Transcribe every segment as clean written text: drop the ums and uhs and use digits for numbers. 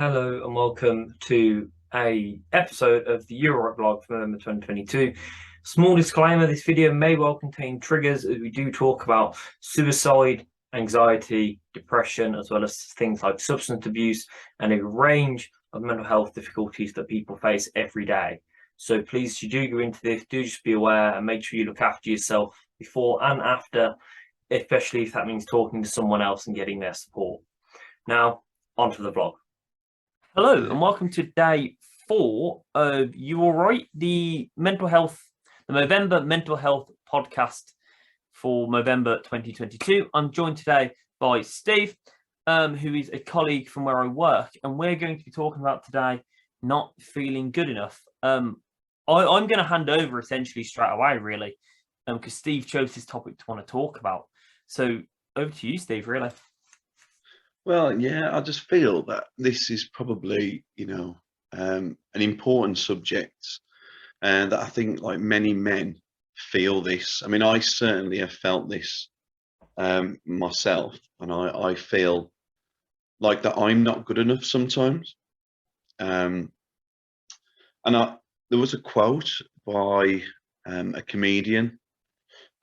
Hello and welcome to a episode of the Euro blog for November 2022. Small disclaimer, this video may well contain triggers as we do talk about suicide, anxiety, depression, as well as things like substance abuse and a range of mental health difficulties that people face every day. So please, if you do go into this, do just be aware and make sure you look after yourself before and after, especially if that means talking to someone else and getting their support. Now, onto the vlog. Hello and welcome to day 4 of You All Right, the Movember mental health podcast for November 2022. I'm joined today by Steve, who is a colleague from where I work, and we're going to be talking about today not feeling good enough. I'm going to hand over essentially straight away, really, because Steve chose this topic to want to talk about. So over to you, Steve, really. Well, yeah, I just feel that this is probably, an important subject, and that I think like many men feel this. I mean, I certainly have felt this myself, and I feel like that I'm not good enough sometimes. Um, there was a quote by a comedian,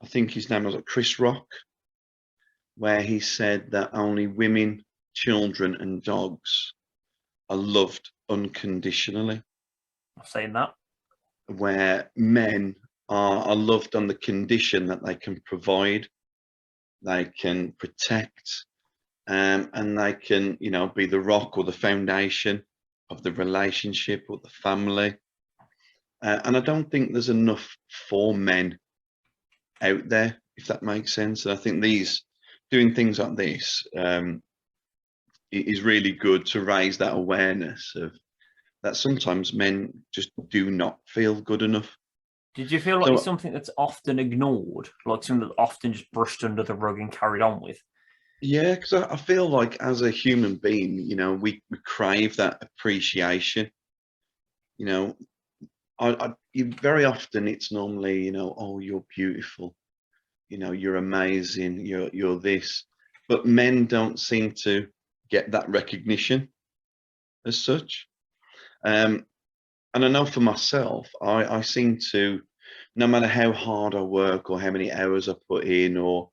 I think his name was like Chris Rock, where he said that only women, children, and dogs are loved unconditionally, I'm saying that. where men are loved on the condition that they can provide, they can protect, and they can, be the rock or the foundation of the relationship or the family. And I don't think there's enough for men out there, if that makes sense. And I think doing things like this is really good to raise that awareness of that sometimes men just do not feel good enough. Did you feel like it's something that's often ignored, like something that's often just brushed under the rug and carried on with? Yeah, because I feel like as a human being, we crave that appreciation. You know, very often it's normally, oh, you're beautiful, you're amazing, you're this, but men don't seem to get that recognition as such. And I know for myself, I seem to, no matter how hard I work or how many hours I put in or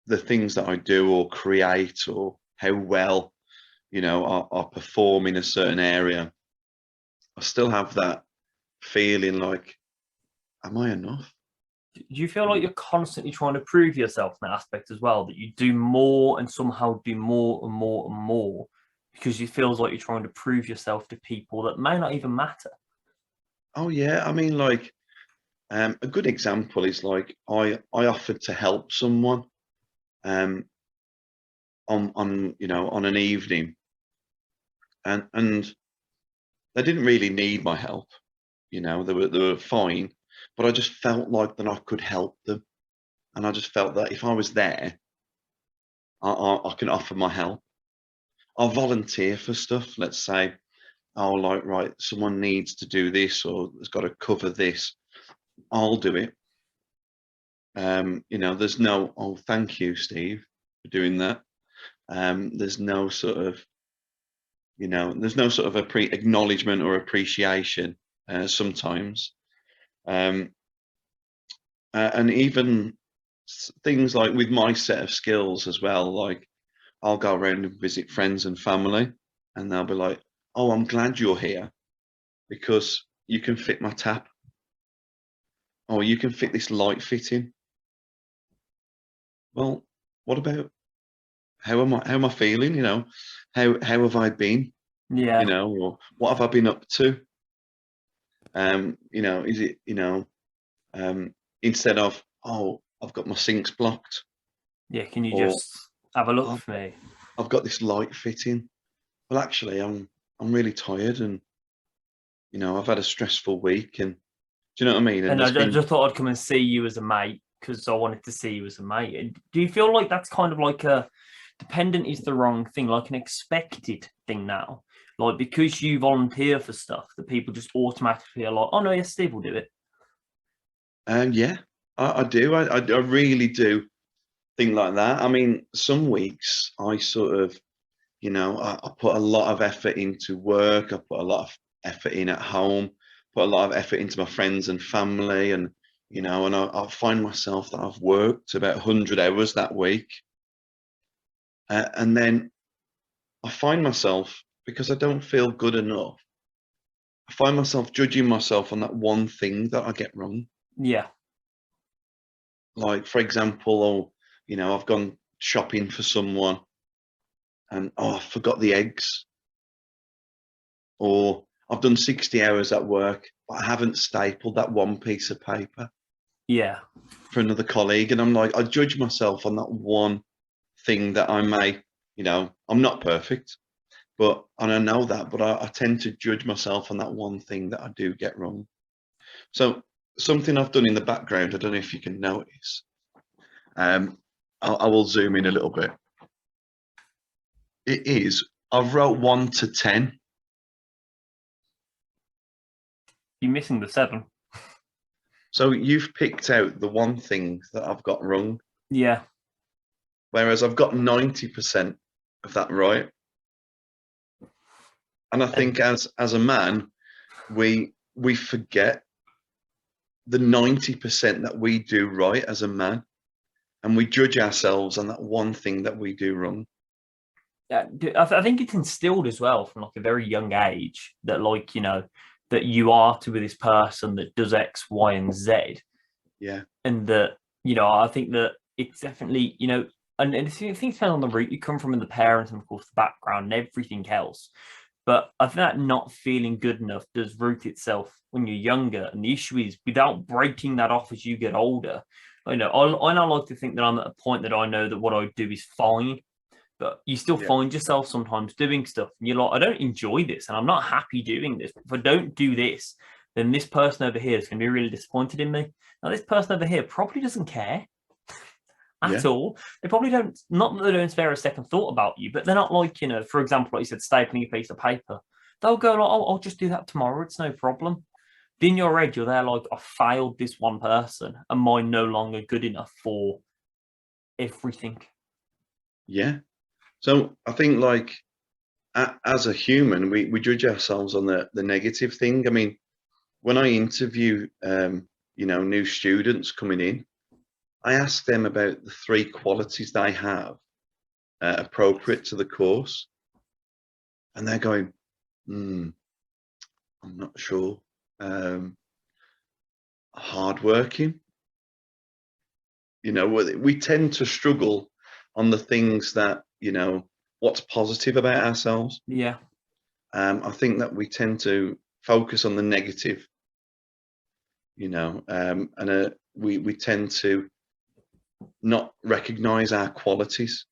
the things that I do or create or how well, I perform in a certain area, I still have that feeling like, am I enough? Do you feel like you're constantly trying to prove yourself in that aspect as well, that you do more and somehow do more and more and more because you feel like you're trying to prove yourself to people that may not even matter? Oh yeah, I mean, like a good example is like I offered to help someone um, on an evening, and they didn't really need my help. They were fine, but I just felt like that I could help them, and I just felt that if I was there, I can offer my help. I'll volunteer for stuff. Let's say, oh, like right, someone needs to do this or has got to cover this. I'll do it. There's no, oh, thank you, Steve, for doing that. There's no sort of, there's no sort of acknowledgement or appreciation sometimes. And even things like with my set of skills as well, like I'll go around and visit friends and family, and they'll be like, oh, I'm glad you're here because you can fit my tap, or you can fit this light fitting. Well, what about how am I feeling? How have I been? Yeah. Or what have I been up to? Is it, instead of, oh, I've got my sinks blocked, Yeah, can you or just have a look I've, for me? I've got this light fitting. Well, actually, I'm really tired, and I've had a stressful week, and do you know what I mean? And And there's I been, just thought I'd come and see you as a mate because I wanted to see you as a mate. And do you feel like that's kind of like a dependent is the wrong thing, like an expected thing now? Like because you volunteer for stuff that people just automatically are like, oh no, yes, Steve will do it. yeah, I do. I really do think like that. I mean, some weeks I sort of You know, I put a lot of effort into work. I put a lot of effort in at home, put a lot of effort into my friends and family. And, you know, and I find myself that I've worked about 100 hours that week. And then I find myself, because I don't feel good enough, I find myself judging myself on that one thing that I get wrong. Yeah. Like, for example, oh, you know, I've gone shopping for someone and, oh, I forgot the eggs. Or I've done 60 hours at work, but I haven't stapled that one piece of paper Yeah. for another colleague. And I'm like, I judge myself on that one thing that I may, you know, I'm not perfect, but, and I know that, but I tend to judge myself on that one thing that I do get wrong. So something I've done in the background, I don't know if you can notice, I will zoom in a little bit. It is, I've wrote 1 to 10. You're missing the 7. So you've picked out the one thing that I've got wrong, Yeah. whereas I've got 90% of that right. And I think as a man, we forget the 90% that we do right as a man, and we judge ourselves on that one thing that we do wrong. Yeah, I think it's instilled as well from like a very young age that, like, you know, that you are to be this person that does X, Y, and Z. Yeah. And that, you know, I think that it's definitely, you know, and things depend on the route you come from and the parents and of course the background and everything else. But I think that not feeling good enough does root itself when you're younger. And the issue is without breaking that off as you get older, you know, I now like to think that I'm at a point that I know that what I do is fine, but you still Yeah. find yourself sometimes doing stuff and you're like, I don't enjoy this and I'm not happy doing this. If I don't do this, then this person over here is going to be really disappointed in me. Now, this person over here probably doesn't care at Yeah. all. They probably don't, not that they don't spare a second thought about you, but they're not like, you know, for example, like you said, stapling a piece of paper. They'll go like, oh, I'll just do that tomorrow. It's no problem. But in your head, you're there like, I failed this one person and mine no longer good enough for everything. Yeah. So I think like as a human, we judge ourselves on the negative thing. I mean, when I interview, you know, new students coming in, I ask them about the 3 qualities they have appropriate to the course, and they're going, I'm not sure. Hardworking. You know, we tend to struggle on the things that, you know, what's positive about ourselves. Yeah. I think that we tend to focus on the negative, you know, and we tend to not recognize our qualities.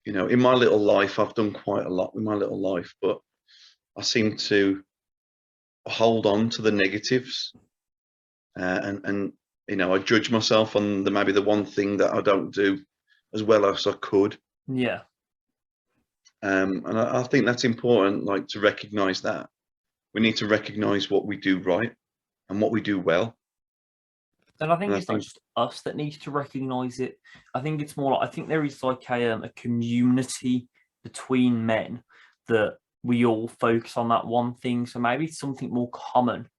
You know, in my little life, I've done quite a lot with my little life, but I seem to hold on to the negatives, and you know, I judge myself on the maybe the one thing that I don't do as well as I could. Yeah. And I think that's important, like to recognize that. We need to recognize what we do right and what we do well. And I think And I it's not think, just us that needs to recognize it. I think it's more like, I think there is like a community between men that we all focus on that one thing. So maybe it's something more common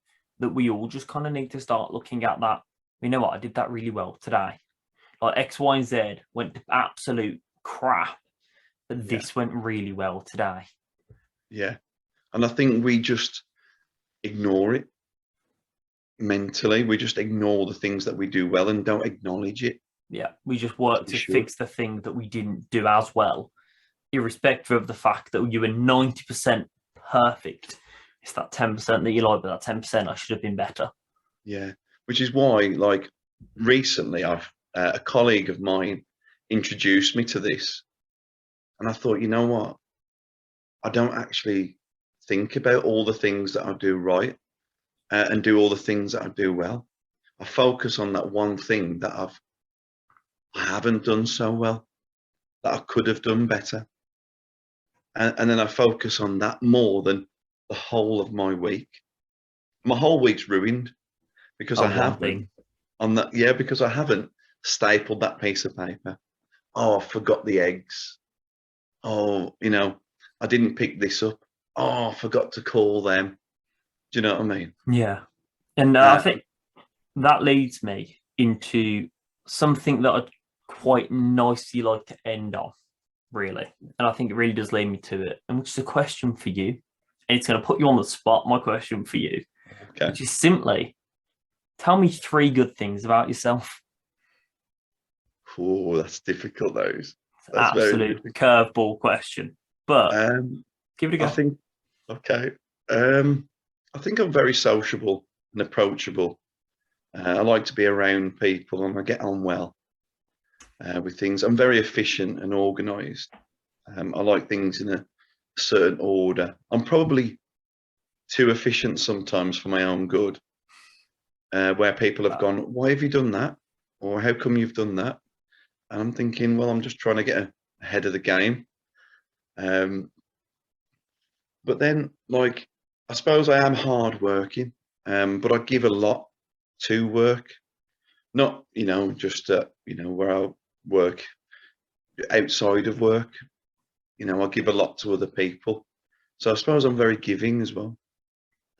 that we all just kind of need to start looking at that. You know what? I did that really well today. Like X, Y, and Z went to absolute crap, but yeah, this went really well today. yeah. And I think we just ignore it mentally. We just ignore the things that we do well and don't acknowledge it Yeah. We just as work we to should. fix the thing that we didn't do as well, irrespective of the fact that you were 90% perfect. It's that 10% that you like, but that 10% I should have been better. Yeah. Which is why, like, recently, a colleague of mine introduced me to this, and I thought, you know what? I don't actually think about all the things that I do right and do all the things that I do well. I focus on that one thing that I haven't done so well, that I could have done better, and then I focus on that more than the whole of my week. My whole week's ruined because I On one haven't thing. on that. Yeah, because I haven't stapled that piece of paper. Oh, I forgot the eggs. Oh, you know, I didn't pick this up. Oh, I forgot to call them. Do you know what I mean? Yeah. And I Uh, think that leads me into something that I'd quite nicely like to end on, really. And I think it really does lead me to it. And which is a question for you. And it's going to put you on the spot, my question for you, okay. which is simply tell me 3 good things about yourself. Oh, that's difficult. That's very Absolute difficult. curveball question, but Um, give it a I go. think okay. I think I'm very sociable and approachable. I like to be around people, and I get on well with things. I'm very efficient and organised. I like things in a certain order. I'm probably too efficient sometimes for my own good, where people have gone, "Why have you done that?" or "How come you've done that?" And I'm thinking, well, I'm just trying to get ahead of the game. Um, but then, like, I suppose I am hardworking, but I give a lot to work. Not, just where I work outside of work. I give a lot to other people. So I suppose I'm very giving as well.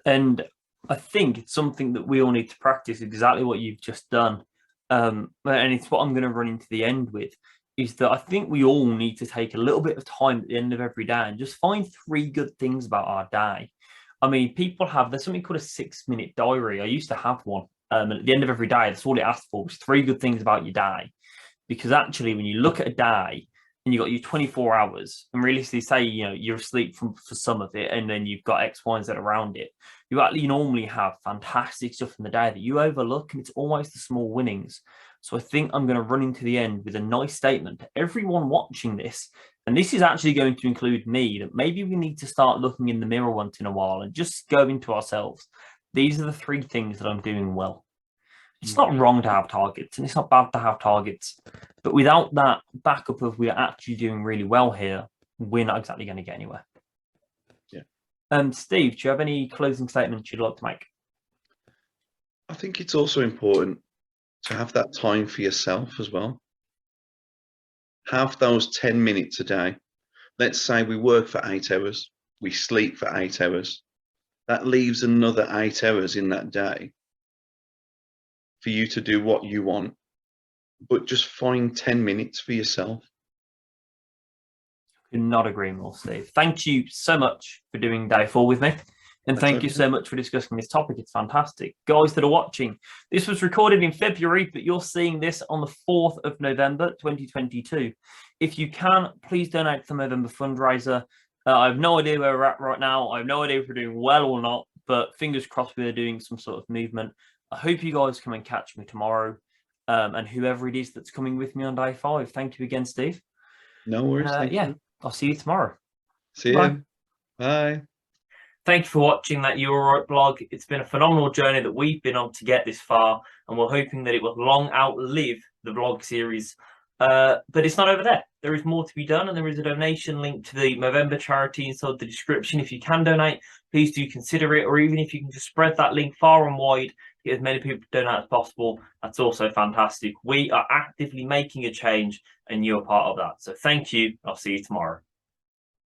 And I think it's something that we all need to practice exactly what you've just done. And it's what I'm going to run into the end with is that I think we all need to take a little bit of time at the end of every day and just find 3 good things about our day. I mean, there's something called a 6-minute diary. I used to have one. And at the end of every day, that's all it asked for was 3 good things about your day. Because actually, when you look at a day and you've got your 24 hours, and realistically say, you're asleep for some of it, and then you've got X, Y, and Z around it, you actually normally have fantastic stuff in the day that you overlook, and it's always the small winnings. So I think I'm going to run into the end with a nice statement to everyone watching this. And this is actually going to include me, that maybe we need to start looking in the mirror once in a while and just go into ourselves. These are the 3 things that I'm doing well. It's not wrong to have targets, and it's not bad to have targets. But without that backup of we're actually doing really well here, we're not exactly going to get anywhere. Yeah. Steve, do you have any closing statements you'd like to make? I think it's also important to have that time for yourself as well. Have those 10 minutes a day. Let's say we work for 8 hours, we sleep for 8 hours. That leaves another 8 hours in that day for you to do what you want, but just find 10 minutes for yourself. Could not agree more, Steve. Thank you so much for doing day 4 with me. And That's thank you okay. so much for discussing this topic. It's fantastic. Guys that are watching, this was recorded in February, but you're seeing this on the 4th of November, 2022. If you can, please donate to the Movember fundraiser. I have no idea where we're at right now. I have no idea if we're doing well or not, but fingers crossed we're doing some sort of movement. I hope you guys come and catch me tomorrow. And whoever it is that's coming with me on day 5. Thank you again, Steve. No worries. Thank Yeah, you. I'll see you tomorrow. See Bye. you. Bye. Thank you for watching that You're Right blog. It's been a phenomenal journey that we've been on to get this far, and we're hoping that it will long outlive the vlog series. But it's not over there. There is more to be done, and there is a donation link to the Movember charity inside the description. If you can donate, please do consider it, or even if you can just spread that link far and wide to get as many people to donate as possible, that's also fantastic. We are actively making a change, and you're part of that. So thank you. I'll see you tomorrow.